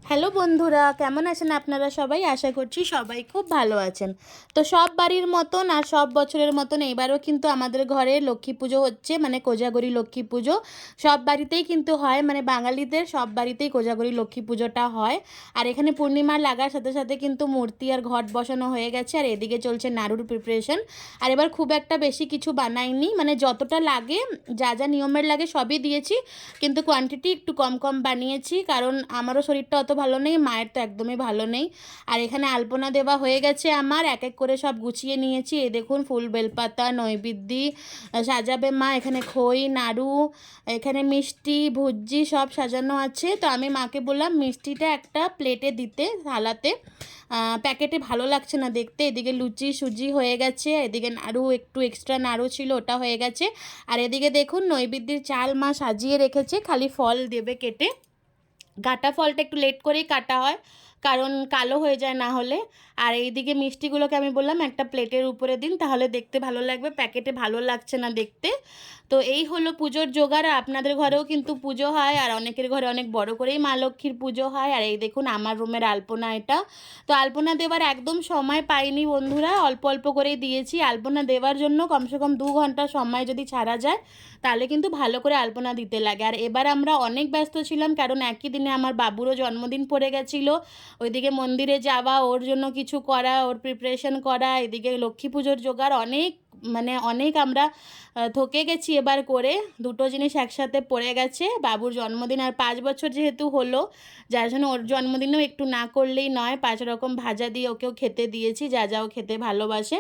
Hello বন্ধুরা, কেমন আছেন আপনারা সবাই? আশা করছি সবাই খুব ভালো আছেন। তো সব বাড়ির মতন আর সব বছরের মতন এবারও কিন্তু আমাদের ঘরে লক্ষ্মী পুজো হচ্ছে, মানে কোজাগরী লক্ষ্মী পুজো। সব বাড়িতেই কিন্তু হয়, মানে বাঙালিদের সব বাড়িতেই কোজাগরী লক্ষ্মী পুজোটা হয়। আর এখানে পূর্ণিমা লাগার সাথে সাথে কিন্তু মূর্তি আর ঘট বসানো হয়ে গেছে, আর এদিকে চলছে নাড়ুর প্রিপারেশন। আর এবার খুব একটা বেশি কিছু বানাইনি, মানে যতটা লাগে, যা যা নিয়মের লাগে সবই দিয়েছি, কিন্তু কোয়ান্টিটি একটু কম কম বানিয়েছি, কারণ আমারও শরীরটা অত ভালো নেই, মায়ের তো একদমই ভালো নেই। আর এখানে আলপনা দেওয়া হয়ে গেছে আমার, এক এক করে সব গুছিয়ে নিয়েছি। এই দেখুন, ফুল বেলপাতা নৈবেদ্যি সাজাবে মা, এখানে খই নাড়ু, এখানে মিষ্টি ভুজি সব সাজানো আছে। তো আমি মাকে বললাম মিষ্টিটা একটা প্লেটে দিতে, থালাতে, প্যাকেটে ভালো লাগছে না দেখতে। এদিকে লুচি সুজি হয়ে গেছে, এদিকে নাড়ু একটু এক্সট্রা নাড়ু ছিল, ওটা হয়ে গেছে। আর এদিকে দেখুন নৈবেদ্যের চাল মা সাজিয়ে রেখেছে, খালি ফল দেবে কেটে। কাটা ফলটা একটু লেট করেই কাটা হয়, কারণ কালো হয়ে যায় না হলে। আর এইদিকে মিষ্টিগুলোকে আমি বললাম একটা প্লেটের উপরে দিন, তাহলে দেখতে ভালো লাগবে, প্যাকেটে ভালো লাগছে না দেখতে। তো এই হলো পুজোর জোগাড়। আপনাদের ঘরেও কিন্তু পুজো হয়, আর অনেকের ঘরে অনেক বড় করেই মা লক্ষ্মীর পুজো হয়। আর এই দেখুন আমার রুমের আলপনা এটা। তো আলপনা দেওয়ার একদম সময় পাইনি বন্ধুরা, অল্প অল্প করেই দিয়েছি। আলপনা দেওয়ার জন্য কমসে কম 2 ঘন্টা সময় যদি ছাড়া যায়, তাহলে কিন্তু ভালো করে আলপনা দিতে লাগে। আর এবার আমরা অনেক ব্যস্ত ছিলাম, কারণ একই দিনে আমার বাবুরও জন্মদিন পড়ে গেছিলো। ওইদিকে মন্দিরে যাওয়া, ওর জন্য কিছু করা, ওর প্রিপারেশন করা, এদিকে লক্ষ্মী পুজোর জোগাড়, অনেক মানে অনেক আমরা থকে গেছি এবার করে। দুটো জিনিস একসাথে পড়ে গেছে, বাবুর জন্মদিন আর 5 বছর যেহেতু হলো, যার জন্য ওর জন্মদিনেও একটু না করলেই নয়। 5 রকম ভাজা দিয়ে ওকেও খেতে দিয়েছি, যা যাও খেতে ভালোবাসে।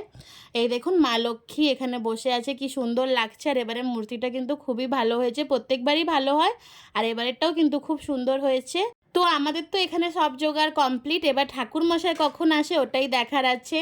এই দেখুন মা লক্ষ্মী এখানে বসে আছে, কি সুন্দর লাগছে। আর এবারে মূর্তিটা কিন্তু খুবই ভালো হয়েছে, প্রত্যেকবারই ভালো হয়, আর এবারেরটাও কিন্তু খুব সুন্দর হয়েছে। তো আমাদের তো এখানে সব জোগাড় কমপ্লিট, এবার ঠাকুরমশাই কখন আসে ওটাই দেখার আছে।